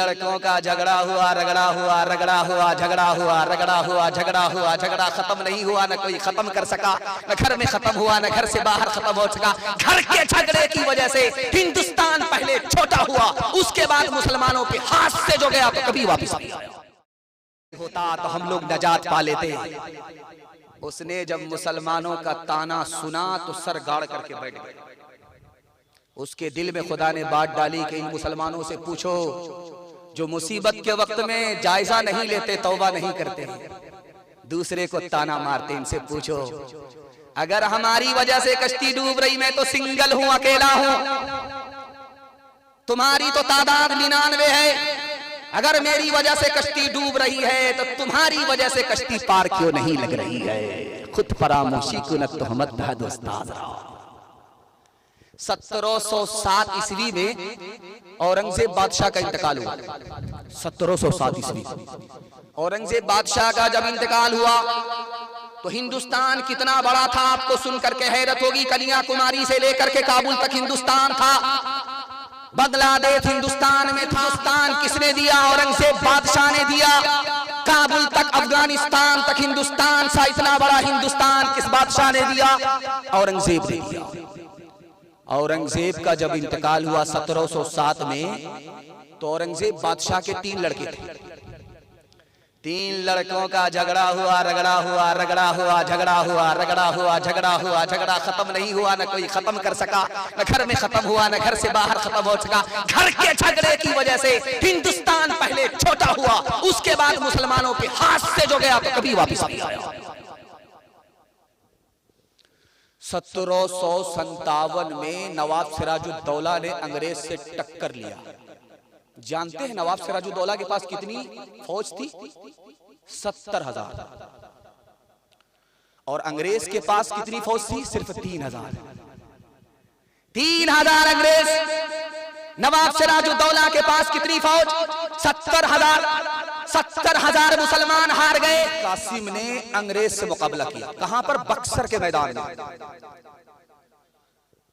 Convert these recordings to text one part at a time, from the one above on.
लड़कों का झगड़ा हुआ, रगड़ा हुआ, रगड़ा हुआ, झगड़ा हुआ, रगड़ा हुआ, झगड़ा हुआ, झगड़ा खत्म नहीं हुआ, न कोई खत्म कर सका, न घर में खत्म हुआ, न घर से बाहर खत्म हो सका। घर के झगड़े की वजह से हिंदुस्तान पहले छोटा हुआ, उसके बाद मुसलमानों के हाथ से जो गया तो कभी वापस नहीं आया। होता तो हम लोग नजात पा लेते। उसने जब मुसलमानों का ताना सुना तो सर गाड़ करके बैठ गया। उसके दिल में खुदा ने बात डाली कि इन मुसलमानों से पूछो जो मुसीबत के वक्त में जायजा नहीं लेते, तौबा नहीं करते, दूसरे को ताना मारते, इनसे पूछो अगर हमारी वजह से कश्ती डूब रही, मैं तो सिंगल हूं, अकेला हूं, तुम्हारी तो तादाद 99 है, अगर मेरी वजह से कश्ती डूब रही है तो तुम्हारी वजह से कश्ती पार क्यों नहीं लग रही है। खुद फरामोशी को न तोहमत बहद उस्ताद। 1707 ईस्वी में औरंगजेब बादशाह का इंतकाल हुआ। 1707 ईस्वी औरंगजेब बादशाह का जब इंतकाल हुआ तो हिंदुस्तान कितना बड़ा था आपको सुनकर के हैरत होगी। कन्याकुमारी से लेकर के काबुल तक हिंदुस्तान था। बांग्लादेश हिंदुस्तान में, हिंदुस्तान किसने दिया? औरंगजेब बादशाह ने दिया। काबुल तक, अफगानिस्तान तक हिंदुस्तान सा इतना बड़ा हिंदुस्तान किस बादशाह ने दिया? औरंगजेब ने दिया। औरंगजेब का जब इंतकाल हुआ 1707 में तो औरंगजेब बादशाह के 3 लड़के थे। 3 लड़कों का झगड़ा हुआ, रगड़ा हुआ, रगड़ा हुआ, झगड़ा हुआ, रगड़ा हुआ, झगड़ा हुआ, झगड़ा खत्म नहीं हुआ, न कोई खत्म कर सका, न घर में खत्म हुआ, न घर से बाहर खत्म हो सका। घर के झगड़े की वजह से हिंदुस्तान पहले छोटा हुआ, उसके बाद मुसलमानों के हाथ से जो गया तो कभी वापस नहीं आया। 1757 में नवाब सिराजुद्दौला ने अंग्रेज से टक्कर लिया। जानते हैं नवाब सिराजुद्दौला के पास कितनी फौज थी? 70,000। और अंग्रेज के पास कितनी फौज थी? सिर्फ 3,000। 3,000 अंग्रेज, नवाब सिराजुद्दौला के पास कितनी फौज? 70,000। 70,000 मुसलमान हार गए। कासिम ने अंग्रेज से मुकाबला किया। कहां पर? बक्सर के मैदान में।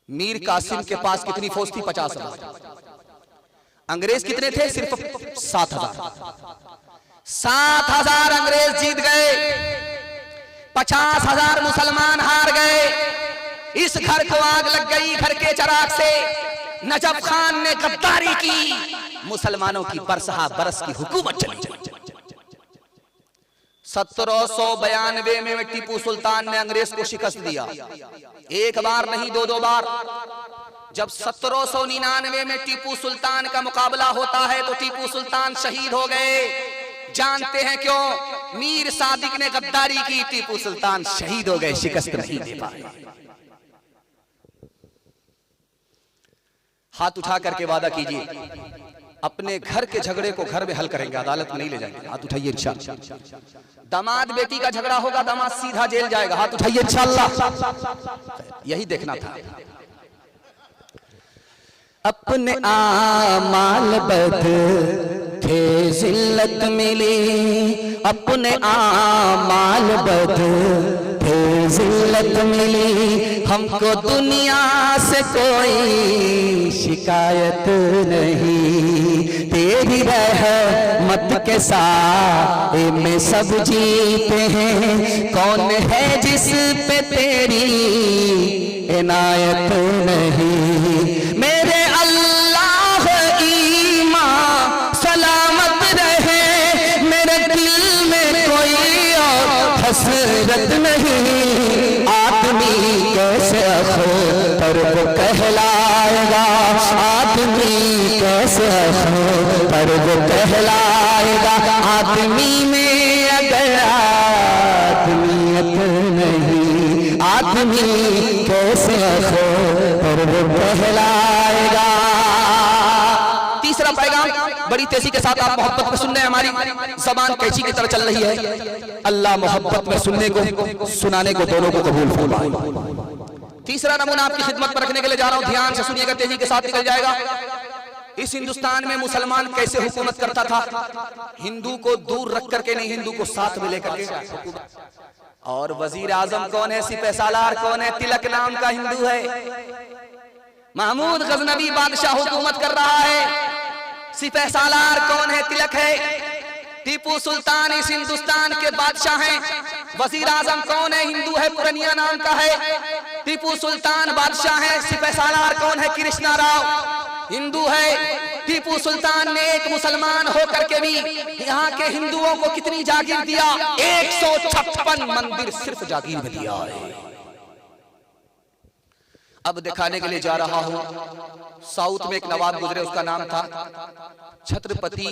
मीर कासिम के पास कितनी फौज थी? 50,000। अंग्रेज कितने थे? सिर्फ 7,000। 7,000 अंग्रेज जीत गए, 50,000 मुसलमान हार गए। इस घर को आग लग गई घर के चिराग से। नजफ खान ने गद्दारी की, मुसलमानों की बरसहा बरस की हुकूमत चली। 1792 में टीपू सुल्तान ने अंग्रेज को शिकस्त दिया। एक बार नहीं, 2 बार। जब 1799 में टीपू सुल्तान का मुकाबला होता है तो टीपू सुल्तान शहीद हो गए। जानते हैं क्यों? मीर सादिक ने गद्दारी की, टीपू सुल्तान शहीद हो गए, शिकस्त नहीं दे पाए। हाथ उठा करके वादा कीजिए अपने घर के झगड़े को घर में हल करेंगे, अदालत में नहीं ले जाएंगे। हाथ उठाइए इंशाअल्लाह। दामाद बेटी का झगड़ा होगा, दामाद सीधा जेल जाएगा। हाथ उठाइए इंशाअल्लाह। यही देखना था। अपने आमाल बद थे जिल्लत मिली, अपने आमाल बद थे जिल्लत मिली, हमको दुनिया से कोई शिकायत नहीं। तेरी रहमत के साथ में सब जीते हैं, कौन है जिस पे तेरी इनायत नहीं। मेरे अल्लाह ईमान सलामत रहे, मेरे दिल में कोई और हसरत नहीं। आदमी कैसे अख्तर को कहलाएगा, आदमी कैसे अख्तर को कहलाएगा। आदमी में अगर आदमियत नहीं, आदमी कैसे अख्तर को कहलाएगा। तीसरा पैगाम बड़ी तेजी के साथ आप मोहब्बत में सुनने, हमारी जबान कैची की तरह चल रही है। अल्लाह मोहब्बत में सुनने को सुनाने को दोनों को कबूल फरमाए। तीसरा नमूना आपकी खिदमत पर रखने के लिए जा रहा हूं, ध्यान से सुनिएगा, तेजी के साथ निकल जाएगा। इस हिंदुस्तान में मुसलमान कैसे हुकूमत करता था? हिंदू को दूर रख करके नहीं, हिंदू को साथ में लेकर के। और वजीर आजम कौन है? सिपह सालार कौन है? तिलक नाम का हिंदू है। महमूद गजनवी बादशाह हुकूमत कर रहा है। सिपह सालार कौन है? तिलक है। टीपू सुल्तान इस हिंदुस्तान के बादशाह हैं। वजीर आजम कौन है? हिंदू है, पुरनिया नाम का है। टीपू सुल्तान बादशाह है। सिपह सालार कौन है? कृष्णा राव हिंदू है। टीपू सुल्तान ने एक मुसलमान होकर के भी यहाँ के हिंदुओं को कितनी जागीर दिया? 156 मंदिर सिर्फ जागीर में दिया है। अब दिखाने के लिए जा रहा हूं, साउथ में एक नवाब गुजरे, उसका नाम था छत्रपति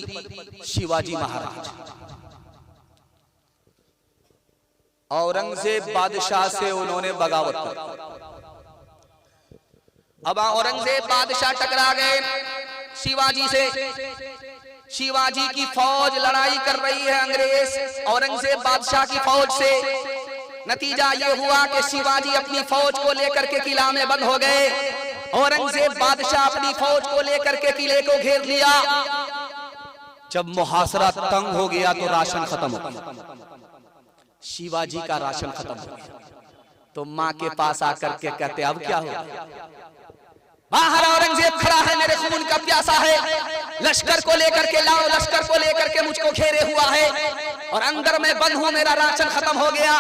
शिवाजी महाराज। औरंगजेब बादशाह से उन्होंने बगावत की। अब औरंगजेब बादशाह टकरा गए शिवाजी से। शिवाजी की फौज लड़ाई कर रही है अंग्रेज औरंगजेब बादशाह की फौज से। नतीजा ये हुआ कि शिवाजी अपनी फौज को लेकर के किला में बंद हो गए। औरंगजेब बादशाह अपनी फौज को लेकर के किले को घेर लिया। जब मुहासरा तंग हो गया तो राशन खत्म हो गया। शिवाजी का राशन खत्म हो गया तो माँ के पास आकर के कहते अब क्या होगा? बाहर औरंगजेब खड़ा है, मेरे खून का प्यासा है, लश्कर को लेकर के लाओ, लश्कर को लेकर के मुझको घेरे हुआ है और अंदर में बंद हूं, मेरा राशन खत्म हो गया।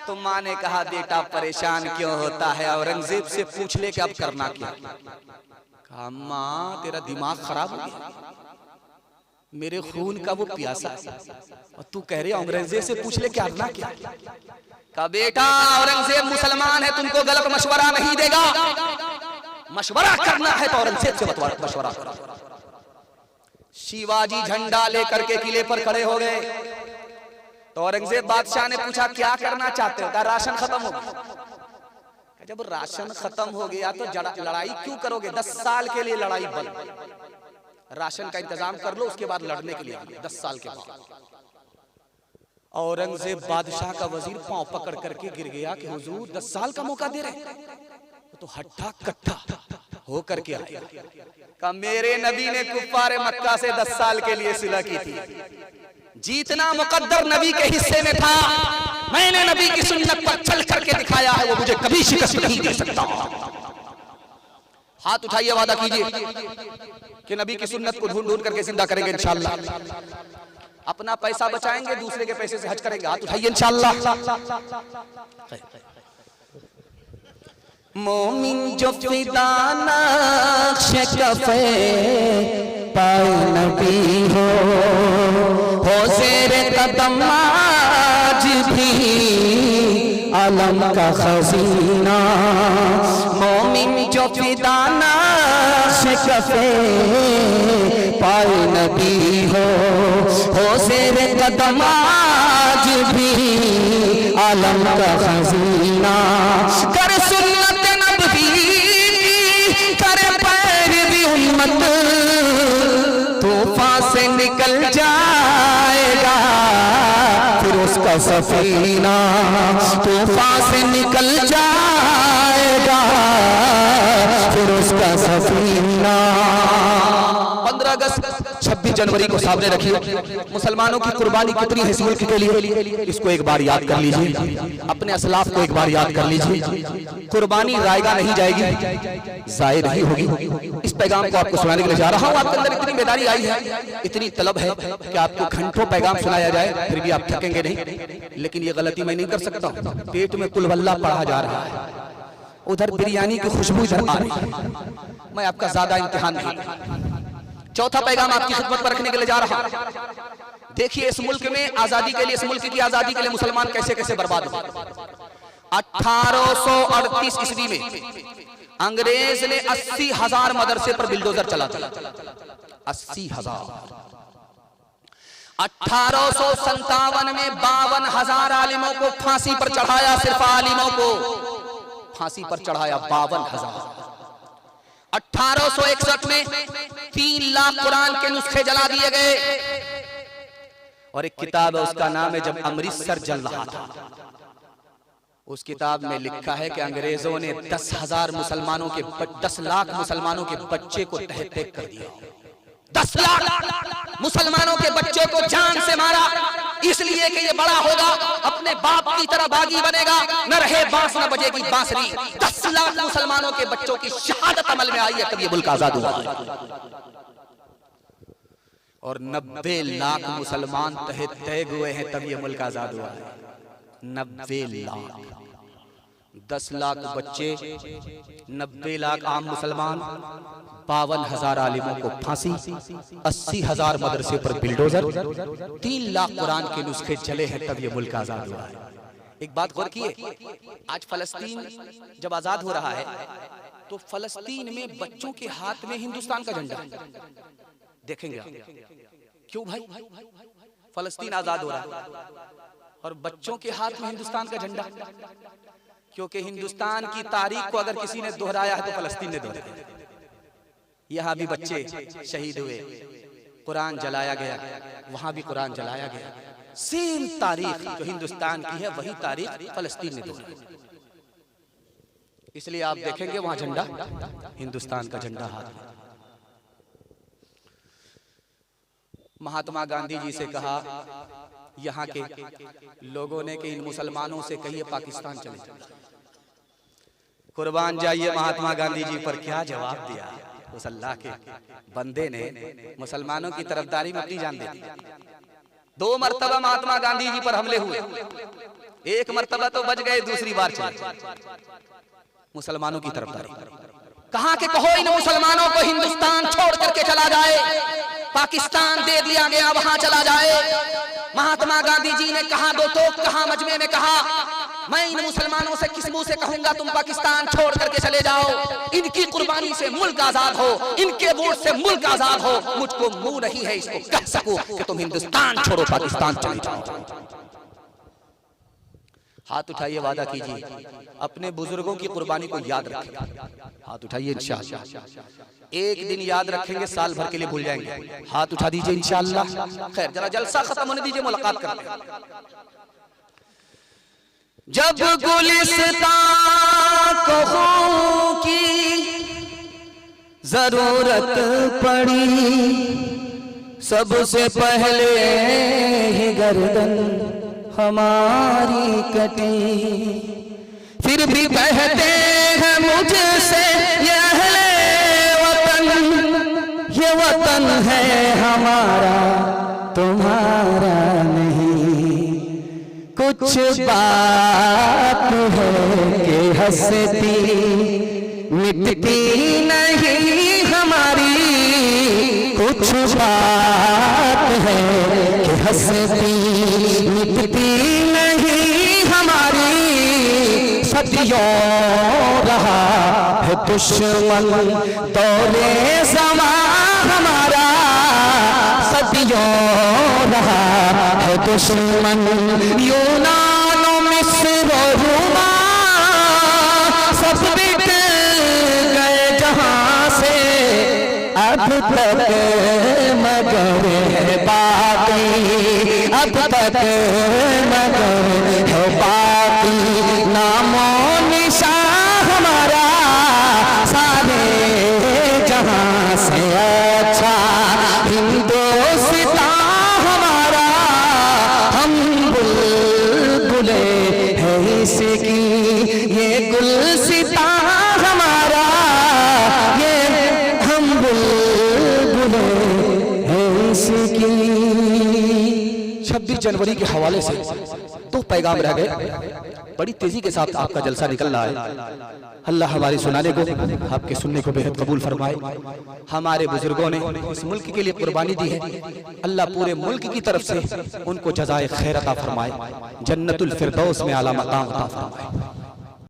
तो माँ ने कहा बेटा परेशान क्यों होता है? औरंगजेब से पूछ ले कि अब करना क्या। कहा माँ तेरा दिमाग खराब हो गया, मेरे खून का वो प्यासा है और तू कह रही औरंगजेब से पूछ ले क्या करना क्या। कहा बेटा औरंगजेब मुसलमान है, तुमको गलत मशवरा नहीं देगा, मशवरा करना है तो औरंगजेब से मशवरा करो। शिवाजी झंडा लेकर के किले पर खड़े हो गए तो औरंगजेब बादशाह ने पूछा क्या करना चाहते हो? कहा राशन खत्म हो गया। जब राशन खत्म हो गया तो लड़ाई क्यों करोगे? 10 साल के लिए लड़ाई बंद, राशन का इंतजाम कर लो, उसके बाद लड़ने के लिए 10 साल के बाद। औरंगजेब बादशाह का वजीर पांव पकड़ करके गिर गया कि हुजूर 10 साल का मौका दे रहे, तो हट्ठा कट्ठा होकर के आया। कहा मेरे नबी ने कुफ्फारे मक्का से 10 साल के लिए सिला की थी, जीतना मुकद्दर नबी के हिस्से में था, मैंने नबी की सुन्नत पर चल करके दिखाया है, वो मुझे कभी शिकस्त नहीं दे सकता। हाथ उठाइए, वादा कीजिए कि नबी की सुन्नत को ढूंढ ढूंढ करके जिंदा करेंगे इंशाअल्लाह। अपना पैसा बचाएंगे, दूसरे के पैसे से हज करेंगे। हाथ उठाइए इंशाअल्लाह। मोमिन जो फिदा नक्श कफे पाए नबी हो ज़ेरे कदम आज भी आलम का खजीना। मोमिन जो फिदा नक्श कफे पाए नबी हो ज़ेरे कदम आज भी आलम का खजीना। कर सुन्नत तूफान से निकल जाएगा फिर उसका सफीना, तूफान से निकल जाएगा फिर उसका सफीना। 15 अगस्त 26 जनवरी को सामने रखिए। मुसलमानों की कुर्बानी कितनी है इस मुल्क के लिए, इसको एक बार याद कर लीजिए, अपने असलाफ को एक बार याद कर लीजिए। कुर्बानी रायगा नहीं जाएगी, जाहिर नहीं होगी। इस पैगाम को आपको सुनाने के लिए जा रहा हूँ। आपके अंदर इतनी बेदारी आई है, इतनी तलब है कि आपको घंटों पैगाम सुनाया जाए, फिर भी आप थकेंगे नहीं। लेकिन ये गलती मैं नहीं कर सकता। पेट में कुल वल्लाह पढ़ा जा रहा है, उधर बिरयानी की खुशबू इधर आ रही है, मैं आपका ज्यादा इम्तिहान नहीं। चौथा पैगाम आपकी खिदमत पर रखने के लिए जा रहा हूं। देखिए इस मुल्क में आजादी के लिए, इस मुल्क की आजादी के लिए मुसलमान कैसे कैसे बर्बाद हुए। 1838 ईस्वी में अंग्रेज ने 80,000 मदरसे पर बिल्डोजर चला था। 80,000। 1857 में 52,000 आलिमों को फांसी पर चढ़ाया, सिर्फ आलिमों को फांसी पर चढ़ाया 52,000। 1861 में 3 लाख कुरान के नुस्खे जला दिए गए। और एक किताब है, उसका नाम है जब अमृतसर जल रहा था। उस किताब में लिखा है कि अंग्रेजों ने 10,000 मुसलमानों के 10 लाख मुसलमानों के बच्चे को तह तह कर दिया। 10 लाख मुसलमानों के बच्चों को जान से मारा, इसलिए कि ये बड़ा होगा अपने बाप की तरह बागी बनेगा, न रहे बांस न बजेगी बांसुरी। 10 लाख मुसलमानों के बच्चों की शहादत अमल में आई है तब ये मुल्क आजाद हुआ है। और 90 लाख मुसलमान तय हुए हैं, तब ये मुल्क आजाद हुआ है। 90 लाख, 10 लाख बच्चे, 90 लाख आम मुसलमान, 52,000 आलिमों को फांसी, 80,000 मदरसे पर बिल्डोजर, 3 लाख कुरान के नुस्खे चले हैं, तब ये मुल्क आजाद हुआ है। एक बात गौर किए, आज फलस्तीन जब आजाद हो रहा है तो फलस्तीन में बच्चों के हाथ में हिंदुस्तान का झंडा देखेंगे आप। क्यों भाई? फलस्तीन आजाद हो रहा है और बच्चों के हाथ में हिंदुस्तान का झंडा, क्योंकि हिंदुस्तान की तारीख को अगर किसी ने दोहराया है तो फलस्तीन ने दोहराया। यहाँ भी बच्चे शहीद हुए, कुरान जलाया गया, वहां भी कुरान जलाया गया। सेम तारीख जो हिंदुस्तान की है वही तारीख फलस्तीन ने दोहराई। इसलिए आप देखेंगे वहां झंडा, हिंदुस्तान का झंडा हाथ में। महात्मा गांधी जी से कहा यहाँ के लोगों ने कि इन मुसलमानों से कहिए पाकिस्तान चले जाए। कुर्बान जाइए महात्मा गांधी जी पर क्या जवाब दिया उस अल्लाह के बंदे ने। मुसलमानों की तरफदारी में अपनी जान दे दी। 2 मरतबा महात्मा गांधी जी पर हमले हुए, एक मरतबा तो बच गए, दूसरी बार चले। मुसलमानों की तरफदारी कहा कि कहो इन मुसलमानों को हिंदुस्तान छोड़ करके चला जाए, पाकिस्तान दे दिया गया वहां चला जाए। महात्मा गांधी जी ने कहा, 2 तोप कहा, मजमे में कहा, मैं इन मुसलमानों से किस मुंह से कहूंगा तुम पाकिस्तान छोड़ करके चले जाओ। इनकी कुर्बानी से मुल्क आजाद हो, इनके वोट से मुल्क आजाद हो। मुझको मुंह नहीं है इसको कह सकूं कि तुम हिंदुस्तान छोड़ो, पाकिस्तान चले जाओ। हाथ उठाइए, वादा कीजिए अपने बुजुर्गों की कुर्बानी को याद रखेंगे। हाथ उठाइए, इंशाअल्लाह एक दिन याद रखेंगे, साल भर के लिए भूल जाएंगे। हाथ उठा दीजिए इंशाअल्लाह। खैर, जरा जलसा खत्म होने दीजिए, मुलाकात करते हैं। जब गुलिस्तां को की जरूरत पड़ी, सबसे पहले ही गर्दन हमारी कटी। फिर भी कहते हैं मुझसे ये अहले वतन, ये वतन है हमारा तुम्हारा नहीं। कुछ बात है कि हंसती मिटती नहीं हमारी, कुछ बात है कि हंसती मिटती नहीं हमारी। सदियों रहा है दुश्मन दौरे ज़मां हमारा, सदियों रहा है दुश्मन यूनान मिस्र रोमा, सब बिक गए जहां से अब तक मगर है बाकी, अब तक मगर है बाकी। नामो निशान हमारा सारे जहां से अच्छा हिंदुस्तान हमारा, हम बुलबुले हैं इसकी, ये गुलसितां हमारा, ये हम बुलबुले हैं इसकी। 26 जनवरी के हवाले से 2 पैगाम रह गए। बड़ी तेजी के साथ आपका जलसा निकल रहा है। अल्लाह हमारे सुनाने को, आपके सुनने को बेहद कबूल फरमाए। हमारे बुजुर्गों ने इस मुल्क के लिए कुर्बानी दी है, अल्लाह पूरे मुल्क की तरफ से उनको जज़ाए खैर अता फरमाए, जन्नतुल फिरदौस में आला मकाम अता फरमाए।